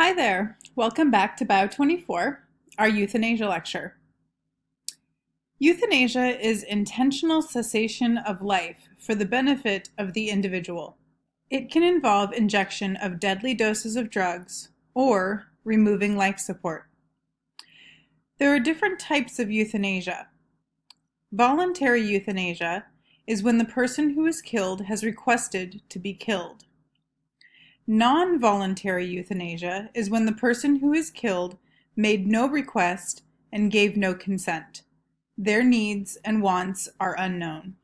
Hi there, welcome back to Bio 24, our euthanasia lecture. Euthanasia is intentional cessation of life for the benefit of the individual. It can involve injection of deadly doses of drugs or removing life support. There are different types of euthanasia. Voluntary euthanasia is when the person who is killed has requested to be killed. Non-voluntary euthanasia is when the person who is killed made no request and gave no consent. Their needs and wants are unknown.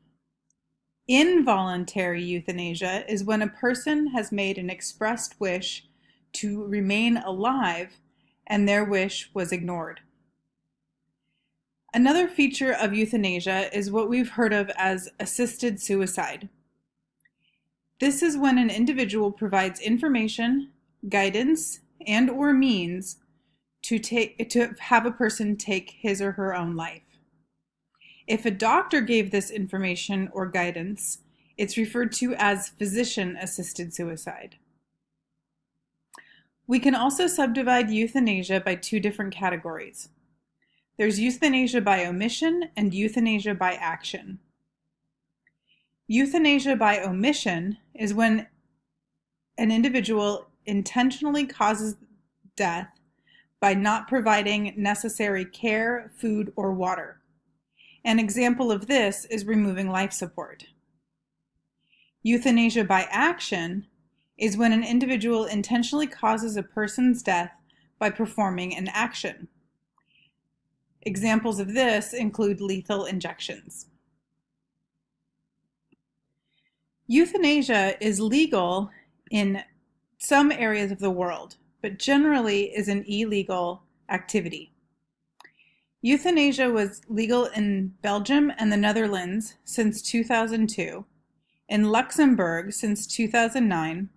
Involuntary euthanasia is when a person has made an expressed wish to remain alive and their wish was ignored. Another feature of euthanasia is what we've heard of as assisted suicide. This is when an individual provides information, guidance, and/or means to have a person take his or her own life. If a doctor gave this information or guidance, it's referred to as physician-assisted suicide. We can also subdivide euthanasia by two different categories. There's euthanasia by omission and euthanasia by action. Euthanasia by omission is when an individual intentionally causes death by not providing necessary care, food, or water. An example of this is removing life support. Euthanasia by action is when an individual intentionally causes a person's death by performing an action. Examples of this include lethal injections. Euthanasia is legal in some areas of the world, but generally is an illegal activity. Euthanasia was legal in Belgium and the Netherlands since 2002, in Luxembourg since 2009,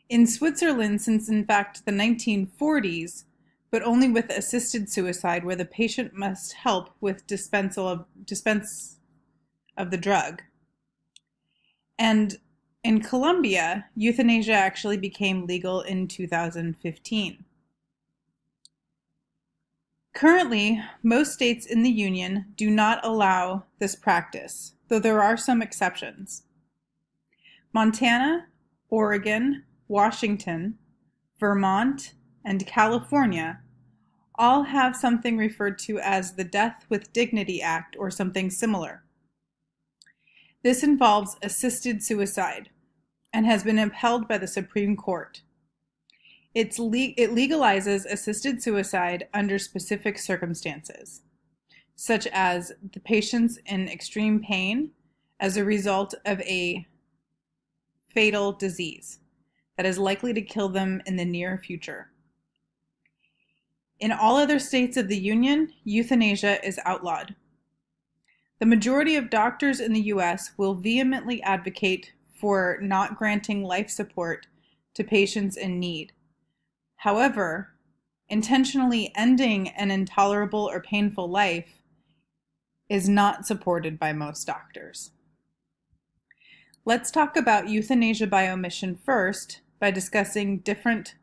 in Switzerland since in fact the 1940s, but only with assisted suicide where the patient must help with dispense of the drug. And in Colombia, euthanasia actually became legal in 2015. Currently, most states in the Union do not allow this practice, though there are some exceptions. Montana, Oregon, Washington, Vermont, and California all have something referred to as the Death with Dignity Act or something similar. This involves assisted suicide and has been upheld by the Supreme Court. It legalizes assisted suicide under specific circumstances, such as the patients in extreme pain as a result of a fatal disease that is likely to kill them in the near future. In all other states of the Union, euthanasia is outlawed. The majority of doctors in the U.S. will vehemently advocate for not granting life support to patients in need. However, intentionally ending an intolerable or painful life is not supported by most doctors. Let's talk about euthanasia by omission first by discussing different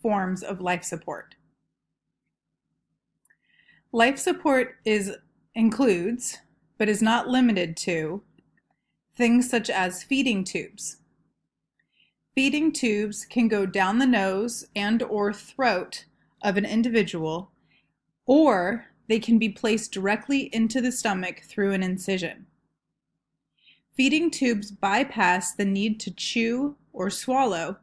forms of life support. Life support includes, but is not limited to, things such as feeding tubes. Feeding tubes can go down the nose and/or throat of an individual, or they can be placed directly into the stomach through an incision. Feeding tubes bypass the need to chew or swallow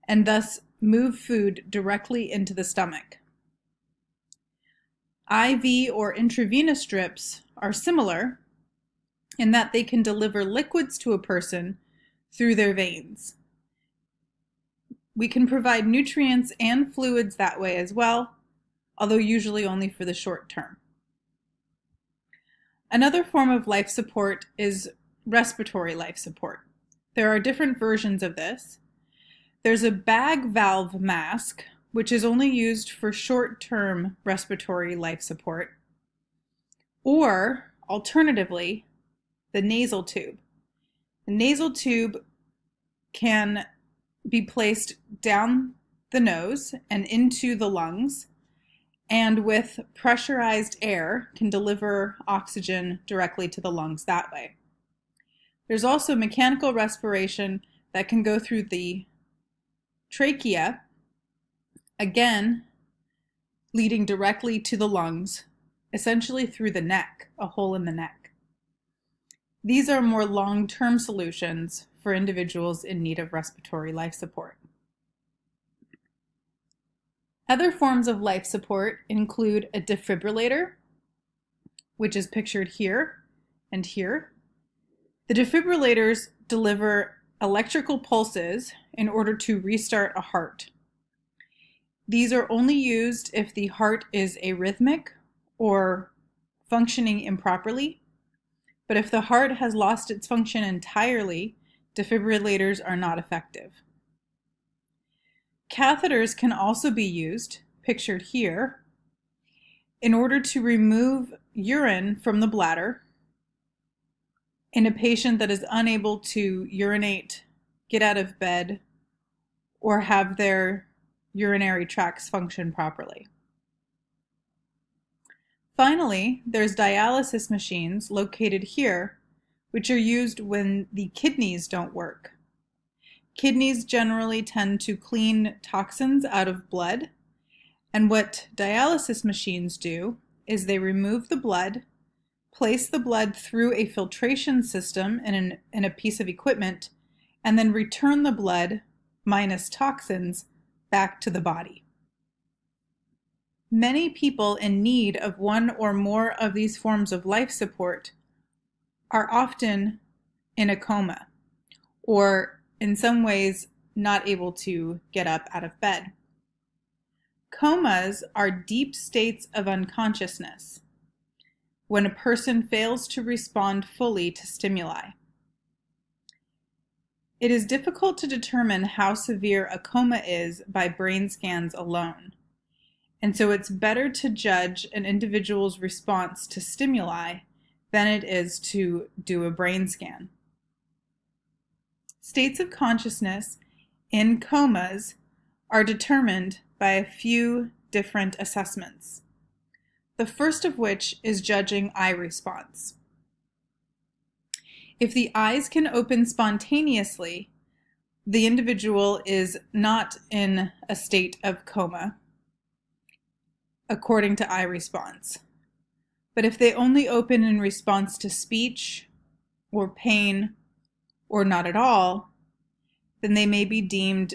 and thus move food directly into the stomach. IV or intravenous strips are similar in that they can deliver liquids to a person through their veins. We can provide nutrients and fluids that way as well, although usually only for the short term. Another form of life support is respiratory life support. There are different versions of this. There's a bag valve mask, which is only used for short-term respiratory life support, or alternatively, the nasal tube. The nasal tube can be placed down the nose and into the lungs, and with pressurized air can deliver oxygen directly to the lungs that way. There's also mechanical respiration that can go through the trachea, again leading directly to the lungs, essentially through the neck, a hole in the neck. These are more long-term solutions for individuals in need of respiratory life support. Other forms of life support include a defibrillator, which is pictured here and here. The defibrillators deliver electrical pulses in order to restart a heart. These are only used if the heart is arrhythmic or functioning improperly, but if the heart has lost its function entirely, defibrillators are not effective. Catheters can also be used, pictured here, in order to remove urine from the bladder in a patient that is unable to urinate, get out of bed, or have their urinary tracts function properly. Finally, there's dialysis machines located here, which are used when the kidneys don't work. Kidneys generally tend to clean toxins out of blood, and what dialysis machines do is they remove the blood, place the blood through a filtration system in a piece of equipment, and then return the blood, minus toxins, back to the body. Many people in need of one or more of these forms of life support are often in a coma, or in some ways not able to get up out of bed. Comas are deep states of unconsciousness when a person fails to respond fully to stimuli. It is difficult to determine how severe a coma is by brain scans alone, and so it's better to judge an individual's response to stimuli than it is to do a brain scan. States of consciousness in comas are determined by a few different assessments. The first of which is judging eye response. If the eyes can open spontaneously, the individual is not in a state of coma, according to eye response. But if they only open in response to speech or pain or not at all, then they may be deemed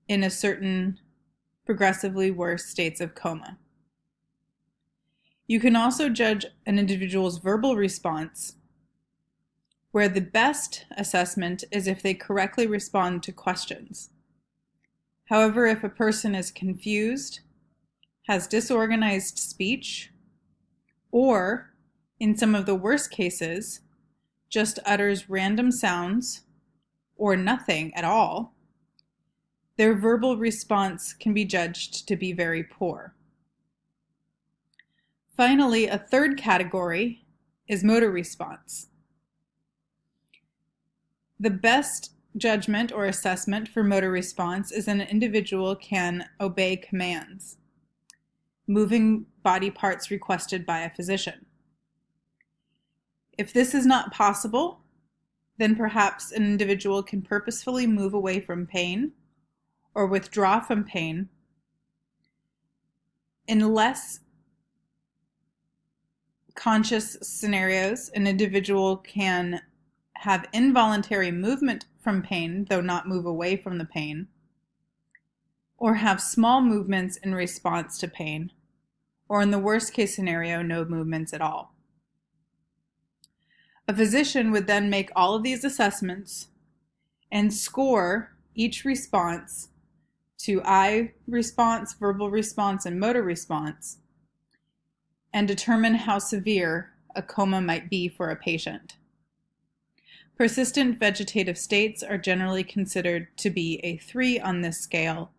in a certain progressively worse states of coma. You can also judge an individual's verbal response, where the best assessment is if they correctly respond to questions. However, if a person is confused, has disorganized speech, or, in some of the worst cases, just utters random sounds or nothing at all, their verbal response can be judged to be very poor. Finally, a third category is motor response. The best judgment or assessment for motor response is an individual can obey commands, moving body parts requested by a physician. If this is not possible, then perhaps an individual can purposefully move away from pain or withdraw from pain. In less conscious scenarios, an individual can have involuntary movement from pain, though not move away from the pain, or have small movements in response to pain, or in the worst case scenario, no movements at all. A physician would then make all of these assessments and score each response to eye response, verbal response, and motor response, and determine how severe a coma might be for a patient. Persistent vegetative states are generally considered to be a 3 on this scale,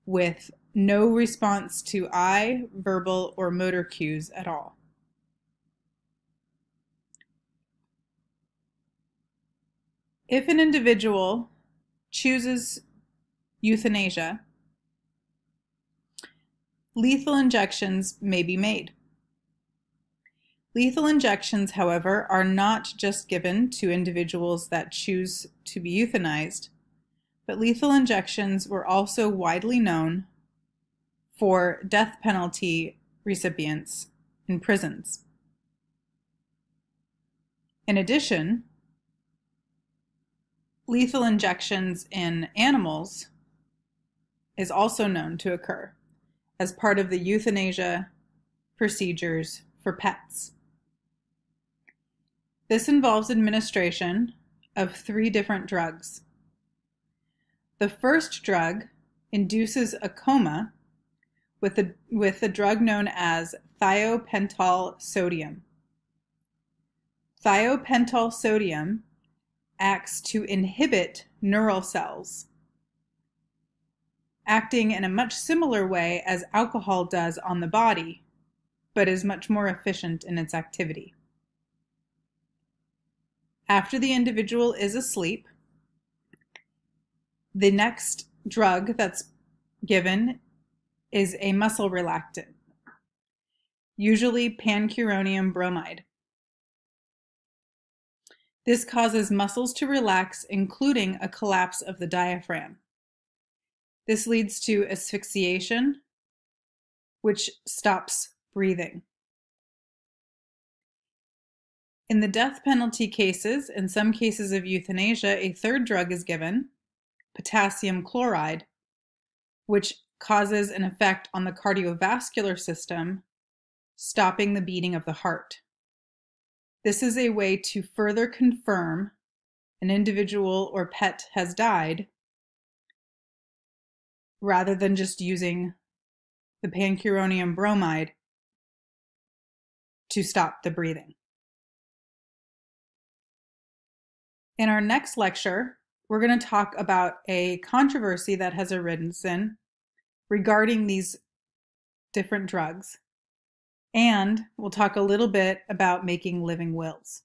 with no response to eye, verbal, or motor cues at all. If an individual chooses euthanasia, lethal injections may be made. Lethal injections, however, are not just given to individuals that choose to be euthanized, but lethal injections were also widely known for death penalty recipients in prisons. In addition, lethal injections in animals is also known to occur as part of the euthanasia procedures for pets. This involves administration of 3 different drugs. The first drug induces a coma with the drug known as thiopental sodium. Thiopental sodium acts to inhibit neural cells, acting in a much similar way as alcohol does on the body, but is much more efficient in its activity. After the individual is asleep, the next drug that's given is a muscle relaxant, usually pancuronium bromide. This causes muscles to relax, including a collapse of the diaphragm. This leads to asphyxiation, which stops breathing. In the death penalty cases, in some cases of euthanasia, a third drug is given, potassium chloride, which causes an effect on the cardiovascular system, stopping the beating of the heart. This is a way to further confirm an individual or pet has died, rather than just using the pancuronium bromide to stop the breathing. In our next lecture, we're going to talk about a controversy that has arisen regarding these different drugs, and we'll talk a little bit about making living wills.